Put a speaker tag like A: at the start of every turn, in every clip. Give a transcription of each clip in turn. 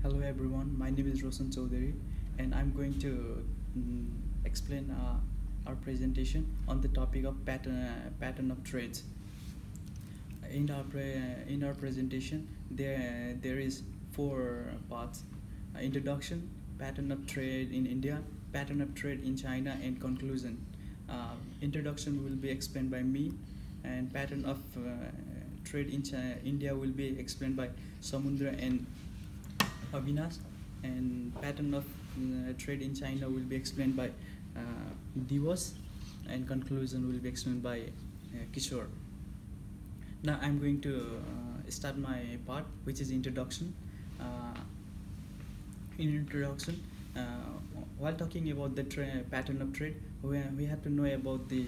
A: Hello everyone, my name is Roshan Chaudhary and I'm going to explain our presentation on the topic of pattern of trades. In our presentation, there is four parts: introduction, pattern of trade in India, pattern of trade in China, and conclusion. Introduction will be explained by me, and pattern of trade in India will be explained by Samundra and Avinash, and pattern of trade in China will be explained by Divas, and conclusion will be explained by Kishore. Now I'm going to start my part, which is introduction. In introduction, while talking about the pattern of trade, we have to know about the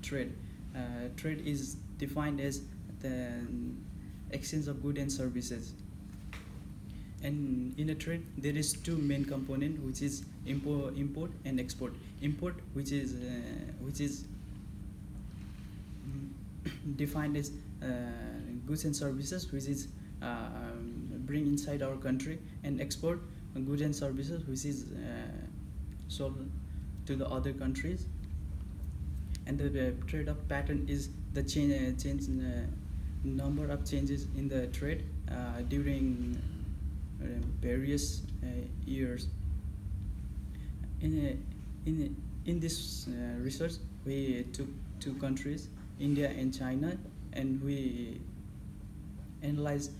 A: trade. Trade is defined as the exchange of goods and services. And in a trade, there is two main component, which is import and export. Import, which is defined as goods and services, which is bring inside our country, and export goods and services, which is sold to the other countries. And the trade of pattern is the change number of changes in the trade during various years. In this research, we took two countries, India and China, and we analyzed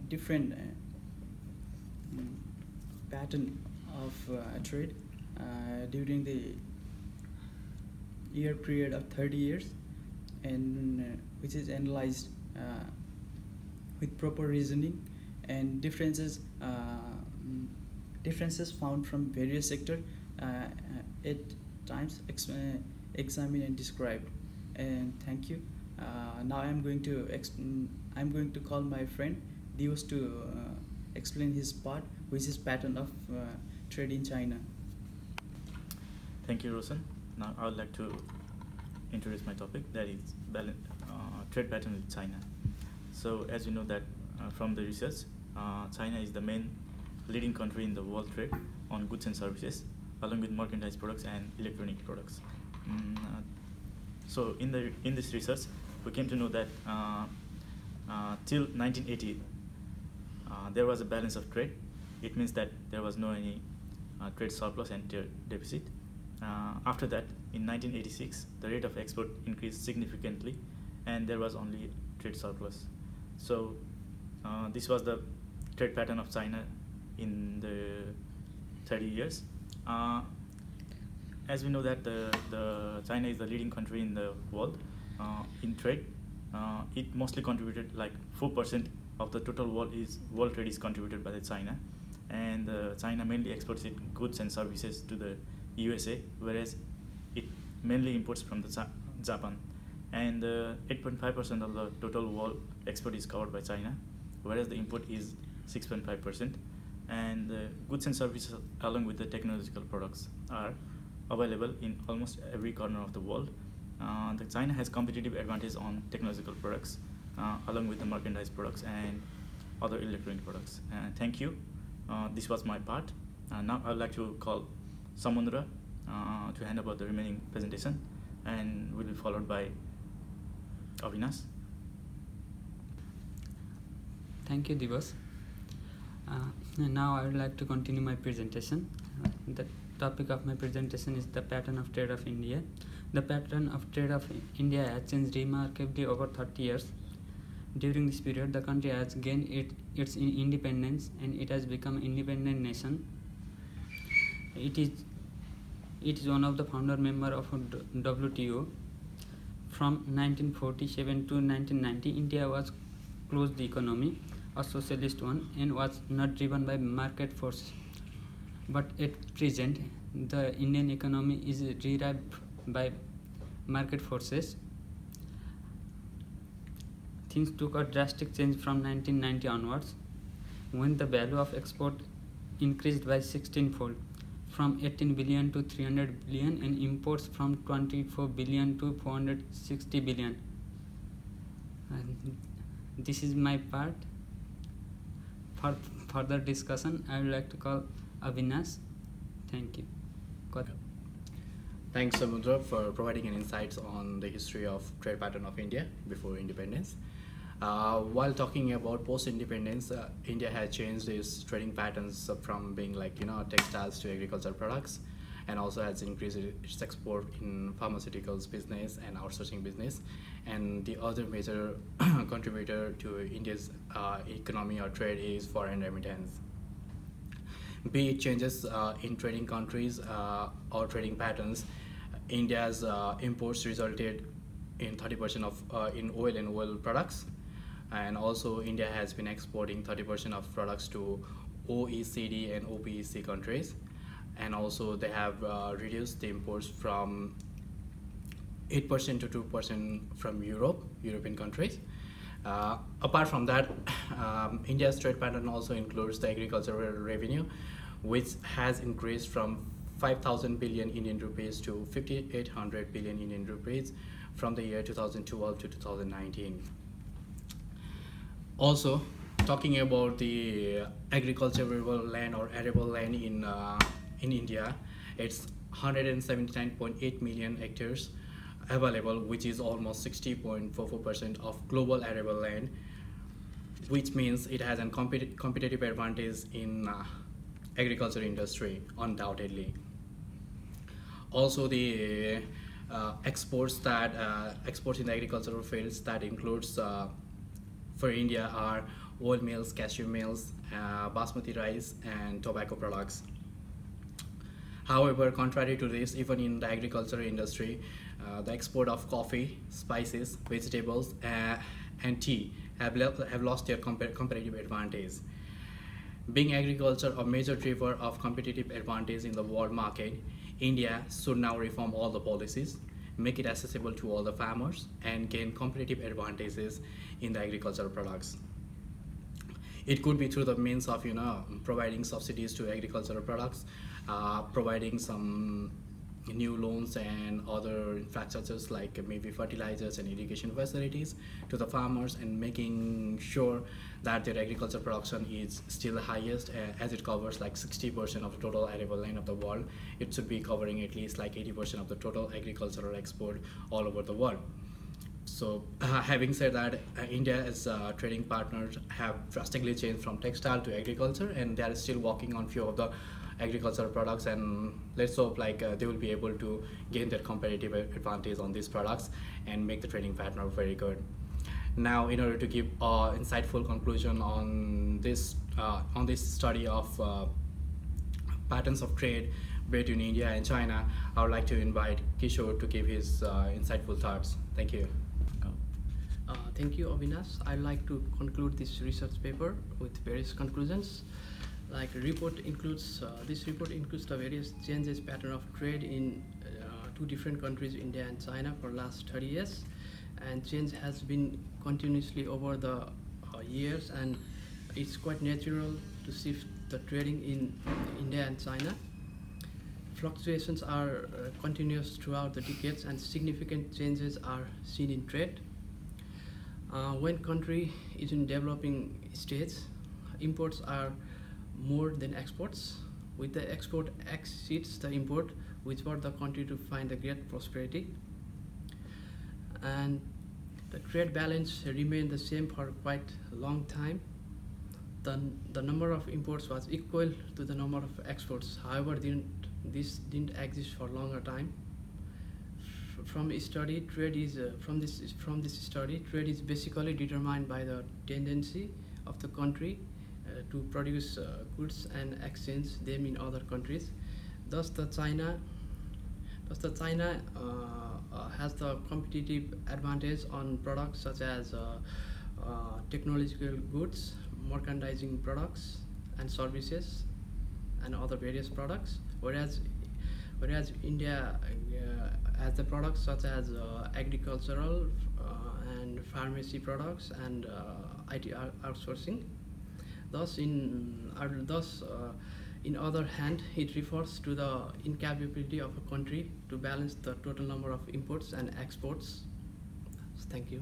A: different pattern of trade during the year period of 30 years, and which is analyzed with proper reasoning, and differences found from various sectors at times examined and described. And thank you. Now I'm going to call my friend Dios to explain his part, which is pattern of trade in China.
B: Thank you, Roshan. Now I would like to introduce my topic, that is trade pattern with China. So as you know that from the research, China is the main leading country in the world trade on goods and services, along with merchandise products and electronic products. So in this research, we came to know that till 1980, there was a balance of trade. It means that there was no any trade surplus and trade deficit. After that, in 1986, the rate of export increased significantly, and there was only trade surplus. So this was the trade pattern of China in the 30 years. As we know that the China is the leading country in the world in trade. It mostly contributed, like 4% of the total world trade is contributed by the China, and China mainly exports its goods and services to the USA, whereas it mainly imports from the Japan. And 8.5% of the total world export is covered by China, whereas the import is 6.5%. And goods and services along with the technological products are available in almost every corner of the world. The China has competitive advantage on technological products along with the merchandise products and other electronic products. Thank you. This was my part. Now I would like to call Samundra to hand over the remaining presentation, and will be followed by Avinash.
C: Thank you, Divas. Now I would like to continue my presentation. The topic of my presentation is the pattern of trade of India. The pattern of trade of India has changed remarkably over 30 years. During this period, the country has gained its independence, and it has become an independent nation. It is one of the founder member of WTO. From 1947 to 1990, India was closed economy, a socialist one, and was not driven by market forces. But at present, the Indian economy is derived by market forces. Things took a drastic change from 1990 onwards, when the value of export increased by 16-fold, from 18 billion to 300 billion, and imports from 24 billion to 460 billion. And this is my part. For further discussion, I would like to call Avinash. Thank you.
D: Thanks, Samudra, for providing an insights on the history of trade pattern of India before independence. While talking about post-independence, India has changed its trading patterns from being like textiles to agricultural products, and also has increased its export in pharmaceuticals business and outsourcing business. And the other major contributor to India's economy or trade is foreign remittance. Be it changes in trading countries or trading patterns, India's imports resulted in 30% of in oil and oil products, and also India has been exporting 30% of products to OECD and OPEC countries, and also they have reduced the imports from 8% to 2% from European countries. Apart from that, India's trade pattern also includes the agricultural revenue, which has increased from 5,000 billion Indian rupees to 5,800 billion Indian rupees from the year 2012 to 2019. Also, talking about the agricultural land or arable land in India, it's 179.8 million hectares available, which is almost 60.44% of global arable land, which means it has a competitive advantage in agriculture industry, undoubtedly. Also, the exports in the agricultural fields that includes for India are oil mills, cashew mills, basmati rice, and tobacco products. However, contrary to this, even in the agricultural industry, the export of coffee, spices, vegetables, and tea have lost their competitive advantage. Being agriculture a major driver of competitive advantage in the world market, India should now reform all the policies, make it accessible to all the farmers, and gain competitive advantages in the agricultural products. It could be through the means of providing subsidies to agricultural products, providing some new loans and other infrastructures like maybe fertilizers and irrigation facilities to the farmers, and making sure that their agricultural production is still the highest, as it covers like 60% of the total arable land of the world. It should be covering at least like 80% of the total agricultural export all over the world. So having said that, India's trading partners have drastically changed from textile to agriculture, and they are still working on few of the agricultural products, and let's hope they will be able to gain their competitive advantage on these products and make the trading pattern very good. Now, in order to give an insightful conclusion on this study of patterns of trade between India and China, I would like to invite Kishore to give his insightful thoughts. Thank you.
E: Thank you, Avinash. I'd like to conclude this research paper with various conclusions. This report includes the various changes pattern of trade in two different countries, India and China, for last 30 years, and change has been continuously over the years, and it's quite natural to shift the trading in India and China. Fluctuations are continuous throughout the decades, and significant changes are seen in trade. When country is in developing stage, imports are more than exports. With the export exceeds the import, which for the country to find a great prosperity. And the trade balance remained the same for quite a long time. The number of imports was equal to the number of exports. However, this didn't exist for a longer time. From this study, trade is basically determined by the tendency of the country to produce goods and exchange them in other countries. Thus, China has the competitive advantage on products such as technological goods, merchandising products, and services, and other various products. Whereas India has the products such as agricultural and pharmacy products and IT outsourcing. Thus, in other hand, it refers to the incapability of a country to balance the total number of imports and exports. Thank you.